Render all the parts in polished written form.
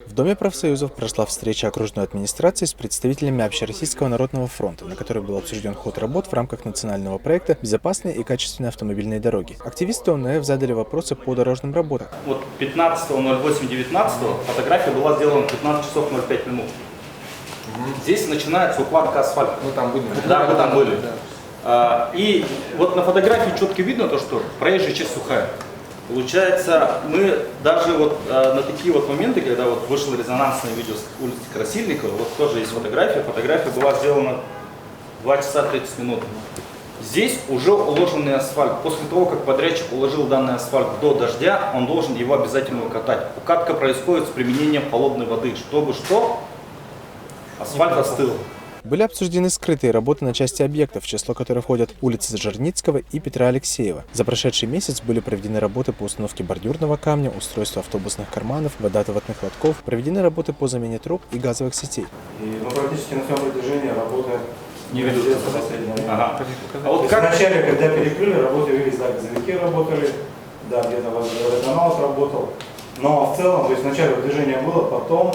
В Доме профсоюзов прошла встреча окружной администрации с представителями Общероссийского народного фронта, на которой был обсужден ход работ в рамках национального проекта «Безопасные и качественные автомобильные дороги». Активисты ОНФ задали вопросы по дорожным работам. Вот 15.08.19 фотография была сделана 15 часов 05 минут. Здесь начинается укладка асфальта. Ну там были. Да, вы там были. Да. И вот на фотографии четко видно то, что проезжая часть сухая. Получается, мы даже вот на такие вот моменты, когда вот вышло резонансное видео с улицы Красильникова, вот тоже есть фотография. Фотография была сделана 2 часа 30 минут. Здесь уже уложенный асфальт. После того, как подрядчик уложил данный асфальт до дождя, он должен его обязательно укатать. Укатка происходит с применением холодной воды, чтобы что? Асфальт остыл. Были обсуждены скрытые работы на части объектов, в число которых входят улицы Зажирницкого и Петра Алексеева. За прошедший месяц были проведены работы по установке бордюрного камня, устройству автобусных карманов, водоотводных лотков, проведены работы по замене труб и газовых сетей. И практически на всем протяжении работы Не ведутся. Ага. А вот как... Вначале, когда перекрыли, работы велись, да, газовики работали, да, где-то водоканал сработал. Но в целом, то есть вначале движение было, потом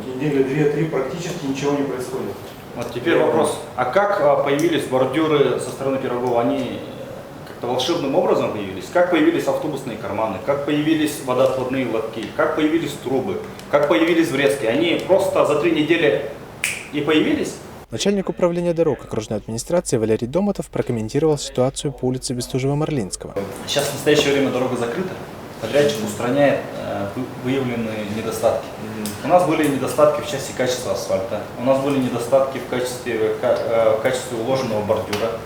недели 2-3 практически ничего не происходит. Вот теперь вопрос, а как появились бордюры со стороны Пирогова? Они как-то волшебным образом появились? Как появились автобусные карманы? Как появились водоотводные лотки? Как появились трубы? Как появились врезки? Они просто за 3 недели и появились? Начальник управления дорог окружной администрации Валерий Домотов прокомментировал ситуацию по улице Бестужева-Марлинского. Сейчас в настоящее время дорога закрыта. Подрядчик устраняет выявленные недостатки. У нас были недостатки в части качества асфальта, у нас были недостатки в качестве уложенного бордюра,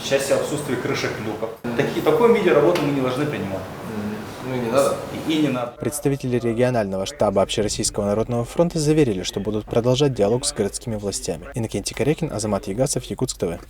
в части отсутствия крышек люков. В таком виде работы мы не должны принимать. Ну и не надо. И не надо. Представители регионального штаба Общероссийского народного фронта заверили, что будут продолжать диалог с городскими властями. Иннокентий Корякин, Азамат Ягасов, Якутск ТВ.